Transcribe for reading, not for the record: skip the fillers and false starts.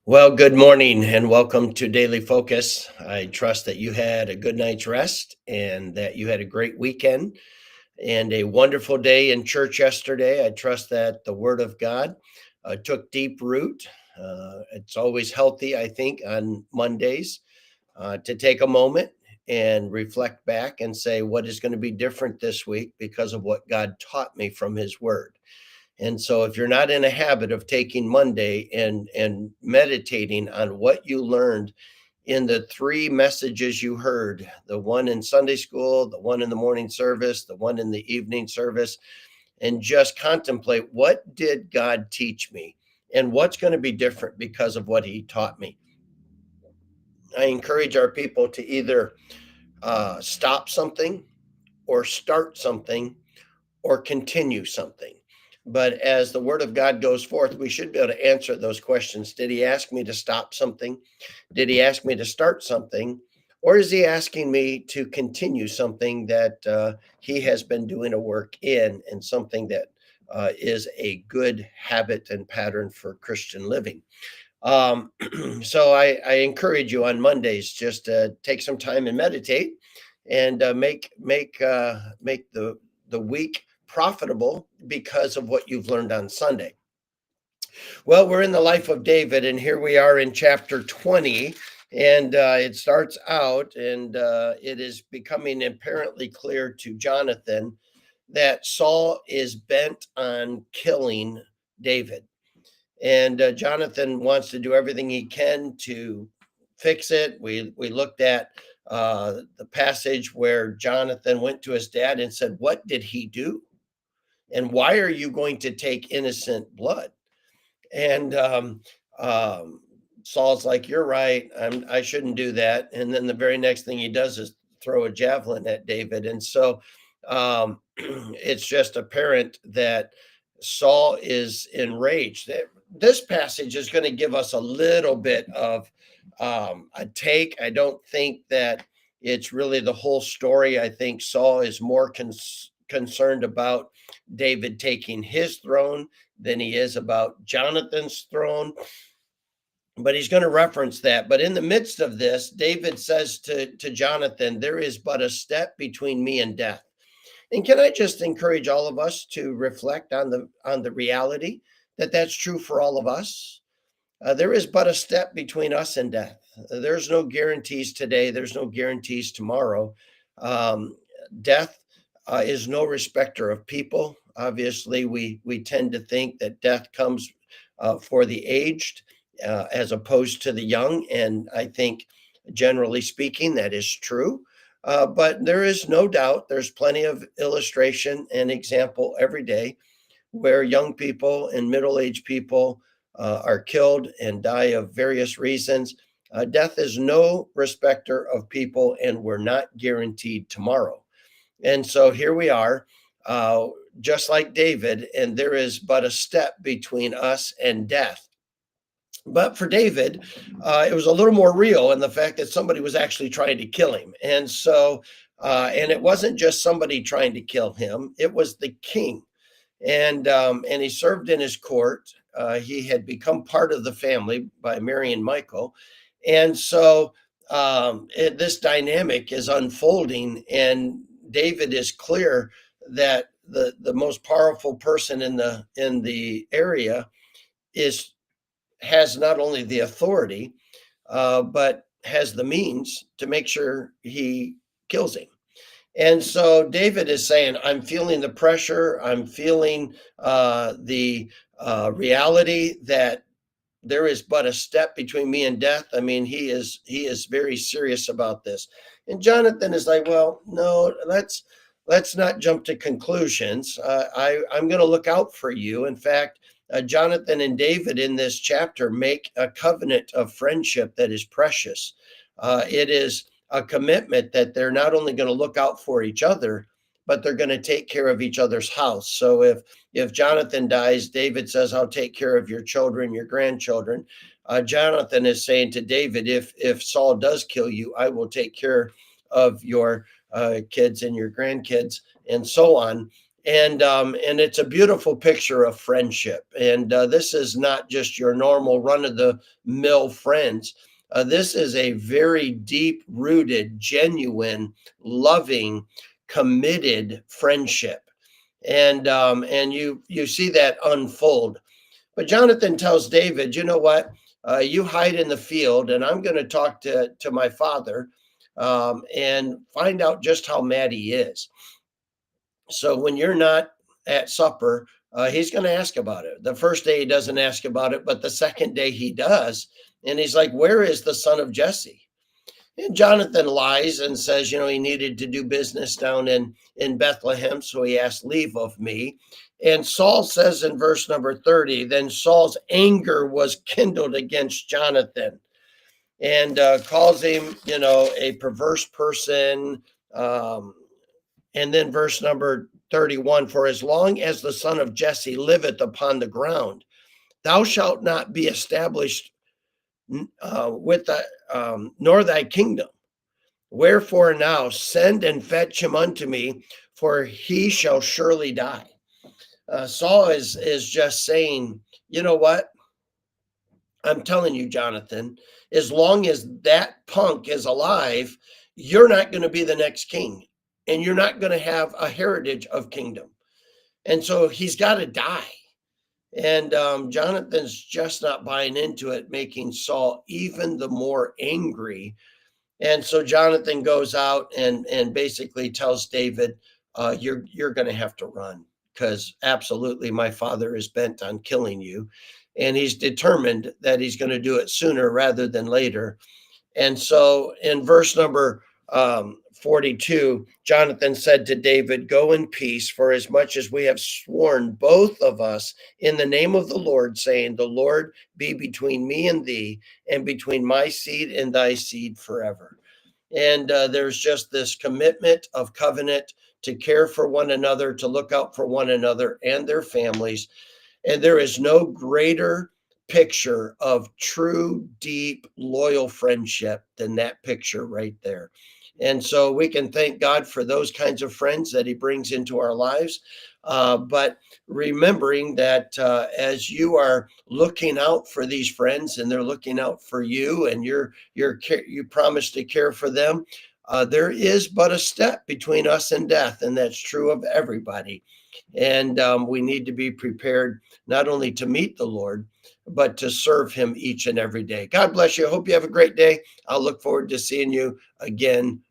Well, good morning and welcome to Daily Focus. I trust that you had a good night's rest and that you had a great weekend and a wonderful day in church yesterday. I trust that the Word of God took deep root. It's always healthy, I think, on Mondays to take a moment and reflect back and say, what is going to be different this week because of what God taught me from His Word? And so if you're not in a habit of taking Monday and meditating on what you learned in the three messages you heard, the one in Sunday school, the one in the morning service, the one in the evening service, and just contemplate, what did God teach me and what's going to be different because of what he taught me. I encourage our people to either stop something or start something or continue something. But as the word of God goes forth, we should be able to answer those questions. Did he ask me to stop something? Did he ask me to start something? Or is he asking me to continue something that he has been doing a work in, and something that is a good habit and pattern for Christian living? Um, so I encourage you on Mondays just to take some time and meditate and make the week profitable because of what you've learned on Sunday. Well, we're in the life of David, and here we are in chapter 20. And it starts out, and it is becoming apparently clear to Jonathan that Saul is bent on killing David. And Jonathan wants to do everything he can to fix it. We looked at the passage where Jonathan went to his dad and said, "What did he do? And why are you going to take innocent blood?" And um, Saul's like, "You're right. I shouldn't do that." And then the very next thing he does is throw a javelin at David. And so it's just apparent that Saul is enraged. This passage is going to give us a little bit of a take. I don't think that it's really the whole story. I think Saul is more concerned about David taking his throne than he is about Jonathan's throne. But he's going to reference that. But in the midst of this, David says to Jonathan, "There is but a step between me and death." And can I just encourage all of us to reflect on the reality that that's true for all of us? There is but a step between us and death. There's no guarantees today. There's no guarantees tomorrow. Um, Death is no respecter of people. Obviously, we tend to think that death comes for the aged as opposed to the young, and I think, generally speaking, that is true. But there is no doubt there's plenty of illustration and example every day where young people and middle-aged people are killed and die of various reasons. Death is no respecter of people, and we're not guaranteed tomorrow. And so here we are, uh, just like David, and there is but a step between us and death. But for David, it was a little more real in the fact that somebody was actually trying to kill him. And so, and it wasn't just somebody trying to kill him, it was the king. And he served in his court. He had become part of the family by marrying Michael. And so this dynamic is unfolding, and David is clear that the most powerful person in the area is has not only the authority, but has the means to make sure he kills him. And so David is saying, "I'm feeling the pressure. I'm feeling the reality that there is but a step between me and death." I mean, he is very serious about this. And Jonathan is like, "Well, no, let's not jump to conclusions. I'm going to look out for you." In fact, Jonathan and David in this chapter make a covenant of friendship that is precious. It is a commitment that they're not only going to look out for each other, but they're going to take care of each other's house. So if Jonathan dies, David says, "I'll take care of your children, your grandchildren." Jonathan is saying to David, if Saul does kill you, I will take care of your kids and your grandkids, and so on. And it's a beautiful picture of friendship. And this is not just your normal run of the mill friends. This is a very deep rooted, genuine, loving, committed friendship. And you see that unfold. But Jonathan tells David, you know what? You hide in the field, and I'm going to talk to my father and find out just how mad he is. So when you're not at supper, he's going to ask about it. The first day he doesn't ask about it, but the second day he does. And he's like, where is the son of Jesse? And Jonathan lies and says, he needed to do business down in Bethlehem. So he asked leave of me. And Saul says in verse number 30, then Saul's anger was kindled against Jonathan and calls him, a perverse person. And then verse number 31, for as long as the son of Jesse liveth upon the ground, thou shalt not be established with nor thy kingdom. Wherefore now send and fetch him unto me, for he shall surely die. Saul is just saying, you know what? I'm telling you, Jonathan, as long as that punk is alive, you're not going to be the next king, and you're not going to have a heritage of kingdom. And so he's got to die. And Jonathan's just not buying into it, making Saul even the more angry. And so Jonathan goes out and basically tells David, you're going to have to run, because absolutely my father is bent on killing you. And he's determined that he's going to do it sooner rather than later. And so in verse number 42, Jonathan said to David, go in peace, for as much as we have sworn both of us in the name of the Lord, saying, the Lord be between me and thee, and between my seed and thy seed forever. And there's just this commitment of covenant to care for one another, to look out for one another and their families. And there is no greater picture of true, deep, loyal friendship than that picture right there. And so we can thank God for those kinds of friends that he brings into our lives. But remembering that as you are looking out for these friends and they're looking out for you, and you promise to care for them, there is but a step between us and death, and that's true of everybody. And we need to be prepared not only to meet the Lord, but to serve him each and every day. God bless you. I hope you have a great day. I'll look forward to seeing you again